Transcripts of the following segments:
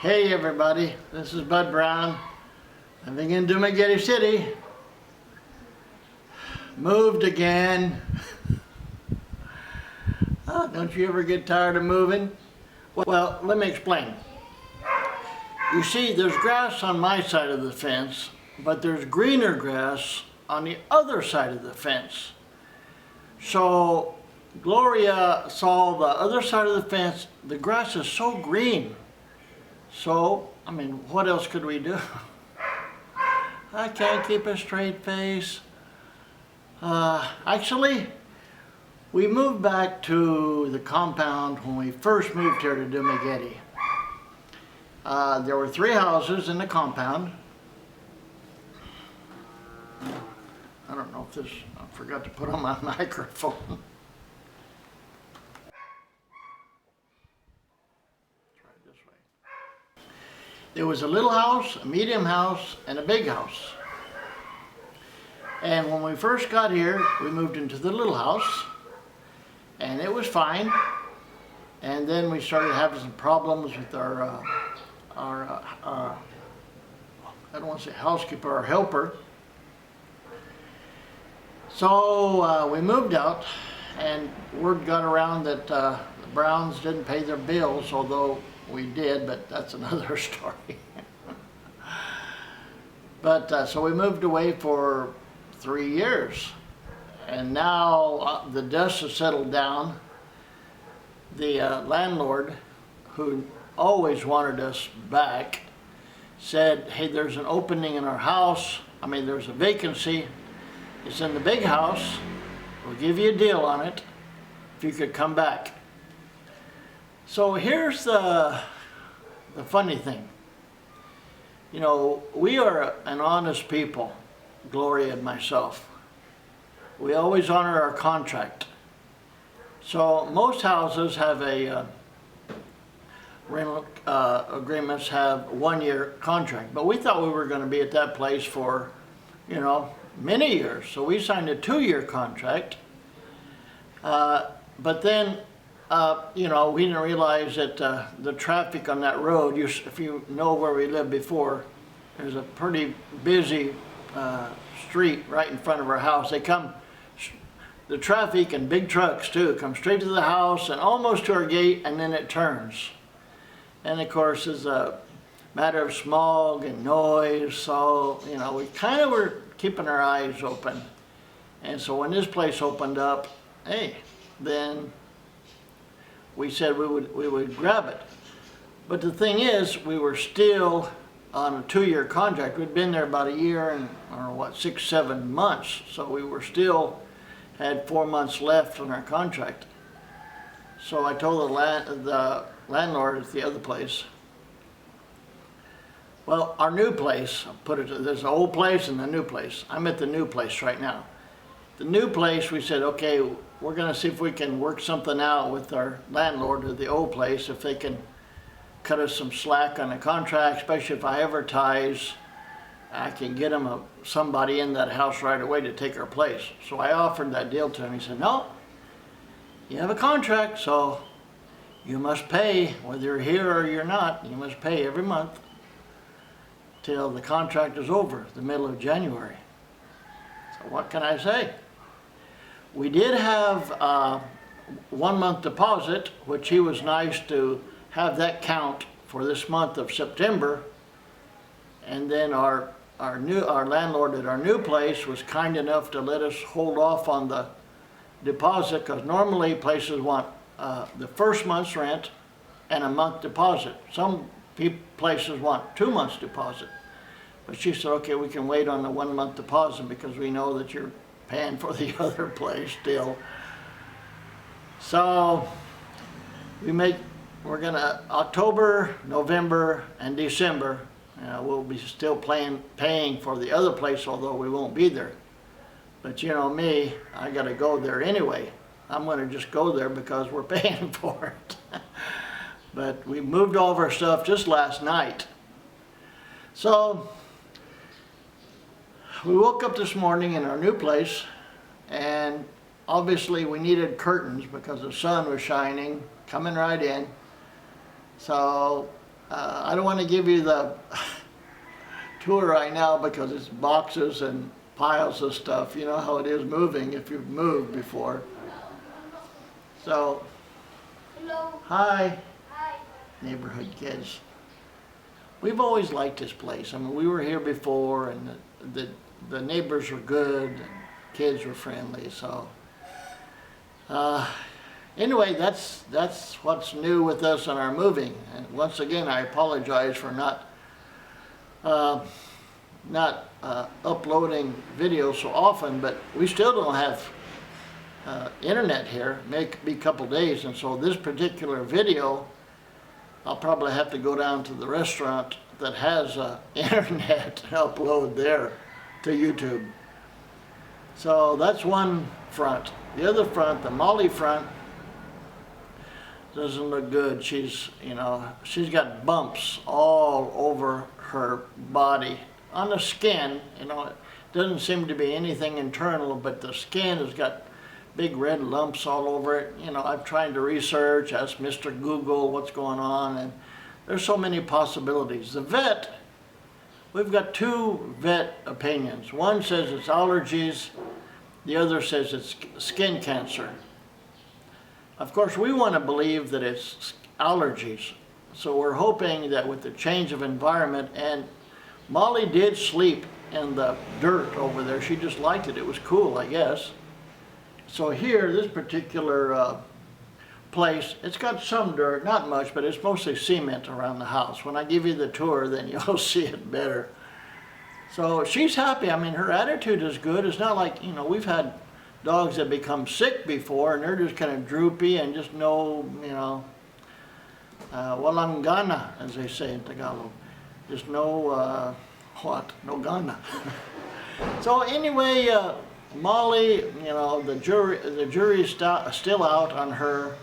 Hey everybody, this is Bud Brown, living in Dumaguete City. Moved again. Don't you ever get tired of moving? Well, let me explain. You see, there's grass on my side of the fence, but there's greener grass on the other side of the fence. So Gloria saw the other side of the fence, the grass is so green. So, I mean, what else could we do? I can't keep a straight face. Actually, we moved back to the compound when we first moved here to Dumaguete. There were 3 houses in the compound. I don't know if this, I forgot to put on my microphone. There was a little house, a medium house, and a big house. And when we first got here, we moved into the little house, and it was fine. And then we started having some problems with our I don't want to say housekeeper, our helper. So we moved out, and word got around that the Browns didn't pay their bills, although we did, but that's another story. But so we moved away for 3 years, and now the dust has settled down. The landlord, who always wanted us back, said, hey, there's an opening in our house. I mean, there's a vacancy. It's in the big house. We'll give you a deal on it if you could come back. So here's the funny thing. You know, we are an honest people, Gloria and myself. We always honor our contract. So most houses have a rental agreements have 1-year contract, but we thought we were going to be at that place for, you know, many years. So we signed a 2-year contract, but then you know, we didn't realize that the traffic on that road, if you know where we lived before, there's a pretty busy street right in front of our house. They come, the traffic and big trucks too, come straight to the house and almost to our gate, and then it turns. And of course, it's a matter of smog and noise, so, you know, we kind of were keeping our eyes open. And so when this place opened up, hey, then we said we would grab it. But the thing is, we were still on a 2-year contract. We'd been there about a year and, or what, 6-7 months. So we were still, had 4 months left on our contract. So I told the landlord at the other place, well, our new place, there's an old place and the new place. I'm at the new place right now. The new place, we said, okay, we're going to see if we can work something out with our landlord of the old place, if they can cut us some slack on the contract, especially if I advertise, I can get them somebody in that house right away to take our place. So I offered that deal to him. He said, no, you have a contract, so you must pay, whether you're here or you're not, you must pay every month till the contract is over, the middle of January. So what can I say? We did have 1 month deposit, which he was nice to have that count for this month of September. And then our landlord at our new place was kind enough to let us hold off on the deposit, because normally places want the first month's rent and a month deposit. Some places want 2 months deposit. But she said, okay, we can wait on the 1 month deposit because we know that you're paying for the other place still. So we're gonna, October, November, and December, we'll be still paying for the other place, although we won't be there. But you know me, I gotta go there anyway. I'm gonna just go there because we're paying for it. But we moved all of our stuff just last night. So we woke up this morning in our new place, and obviously we needed curtains because the sun was shining, coming right in. So I don't want to give you the tour right now because it's boxes and piles of stuff. You know how it is moving if you've moved before. So, Hello. hi, Hi. neighborhood kids. We've always liked this place. I mean, we were here before, and the neighbors were good, and kids were friendly. So, anyway, that's what's new with us and our moving. And once again, I apologize for not uploading videos so often, but we still don't have internet here. May be a couple days, and so this particular video, I'll probably have to go down to the restaurant that has internet and upload there to YouTube. So that's one front. The other front, the Molly front, doesn't look good. She's got bumps all over her body. On the skin, it doesn't seem to be anything internal, but the skin has got big red lumps all over it. I've tried to research, ask Mr. Google what's going on, and there's so many possibilities. The vet, we've got two vet opinions. One says it's allergies, the other says it's skin cancer. Of course, we want to believe that it's allergies, so we're hoping that with the change of environment, and Molly did sleep in the dirt over there. She just liked it. It was cool, I guess. So here, this particular place, it's got some dirt, not much, but it's mostly cement around the house. When I give you the tour, then you'll see it better. So she's happy. I mean, her attitude is good. It's not like, we've had dogs that become sick before, and they're just kind of droopy and just walang gana, as they say in Tagalog. Just no gana. So anyway, Molly, the jury is still out on her.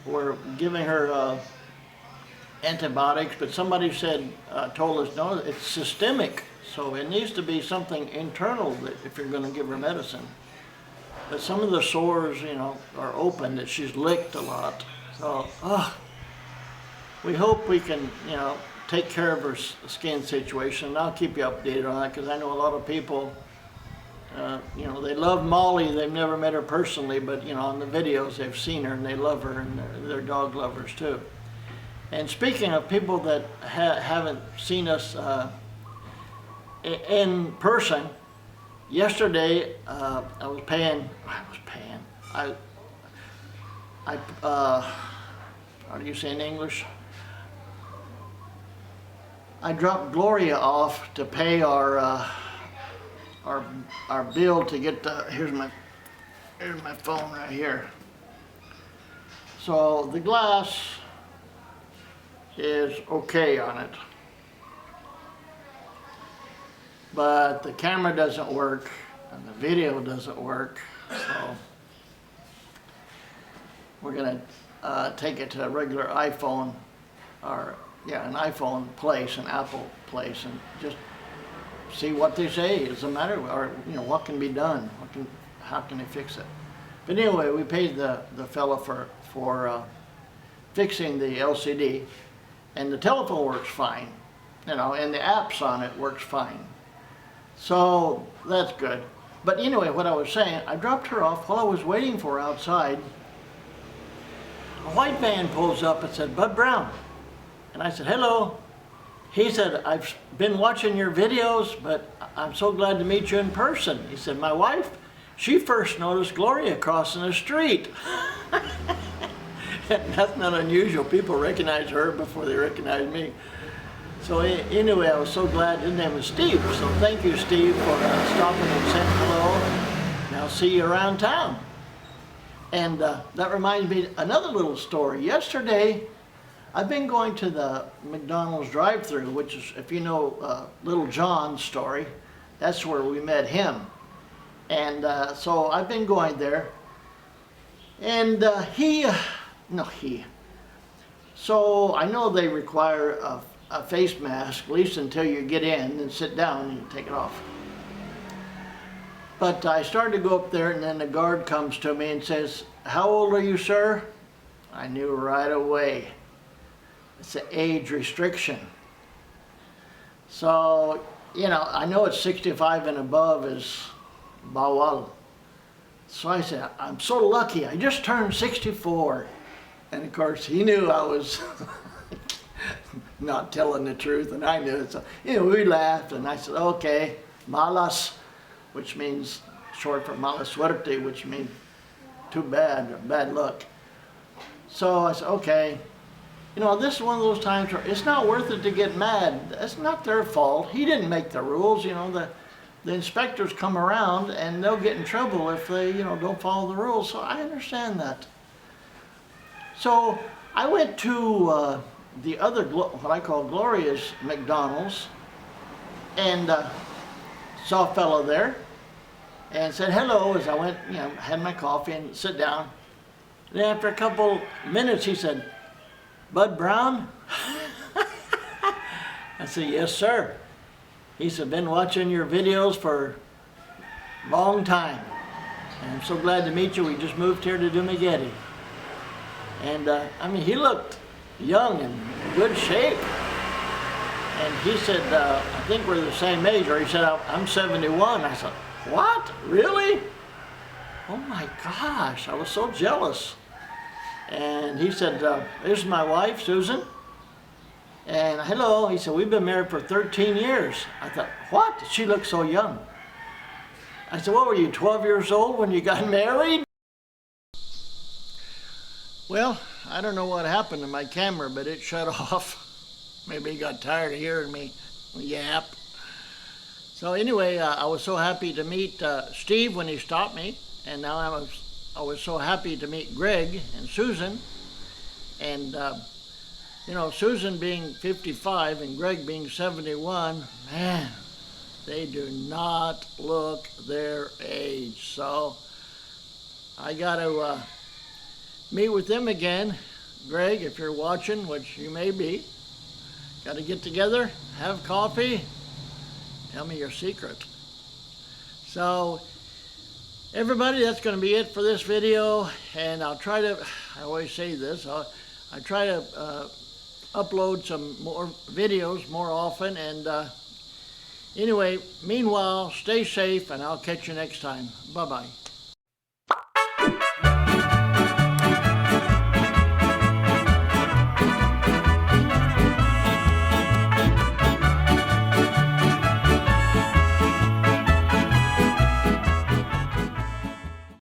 We're giving her antibiotics, but somebody told us, no, it's systemic. So it needs to be something internal that if you're going to give her medicine. But some of the sores, are open, that she's licked a lot. So, we hope we can, take care of her skin situation. And I'll keep you updated on that, because I know a lot of people, they love Molly. They've never met her personally, but on the videos they've seen her and they love her, and they're dog lovers too. And speaking of people that haven't seen us in person, yesterday how do you say in English? I dropped Gloria off to pay our bill to get here's my phone right here. So the glass is okay on it, but the camera doesn't work and the video doesn't work. So we're gonna take it to a regular iPhone, an iPhone place, an Apple place, and just see what they say is the matter, or what can be done, how can they fix it. But anyway, we paid the fella for fixing the LCD, and the telephone works fine, and the apps on it works fine. So that's good. But anyway, what I was saying, I dropped her off. While I was waiting for her outside, a white van pulls up and said, "Bud Brown." And I said, "Hello." He said, "I've been watching your videos, but I'm so glad to meet you in person." He said, "My wife, she first noticed Gloria crossing the street." That's not unusual. People recognize her before they recognize me. So anyway, I was so glad. His name was Steve. So thank you, Steve, for stopping and saying hello. And I'll see you around town. And that reminds me of another little story. Yesterday, I've been going to the McDonald's drive-thru, which is, if you know Little John's story, that's where we met him. And so I've been going there. And so I know they require a face mask, at least until you get in and sit down and take it off. But I started to go up there, and then the guard comes to me and says, "How old are you, sir?" I knew right away It's an age restriction. So, you know, I know it's 65 and above is bawal. So I said, I'm so lucky, I just turned 64. And of course, he knew I was not telling the truth, and I knew it. So, you know, we laughed, and I said, okay, malas, which means short for mala suerte, which means too bad, or bad luck. So I said, okay, you know, this is one of those times where it's not worth it to get mad. It's not their fault. He didn't make the rules. You know, the inspectors come around and they'll get in trouble if they, you know, don't follow the rules. So I understand that. So I went to the other, what I call Gloria's McDonald's, and saw a fellow there and said hello as I went, you know, had my coffee and sit down. And after a couple minutes he said, Bud Brown? I said, yes, sir. He said, been watching your videos for a long time. And I'm so glad to meet you. We just moved here to Dumaguete. And I mean, he looked young and in good shape. And he said, I think we're the same age. Or he said, I'm 71. I said, what? Really? Oh my gosh, I was so jealous. And he said, this is my wife, Susan. And hello, he said, we've been married for 13 years. I thought, what? She looks so young. I said, what were you, 12 years old when you got married? Well, I don't know what happened to my camera, but it shut off. Maybe he got tired of hearing me yap. So anyway, I was so happy to meet Steve when he stopped me. And now I was so happy to meet Greg and Susan. And, you know, Susan being 55 and Greg being 71, man, they do not look their age. So I got to meet with them again. Greg, if you're watching, which you may be, got to get together, have coffee, tell me your secret. So everybody, that's going to be it for this video, and I'll try to, I always say this, I try to upload some more videos more often, and anyway, meanwhile, stay safe, and I'll catch you next time. Bye-bye.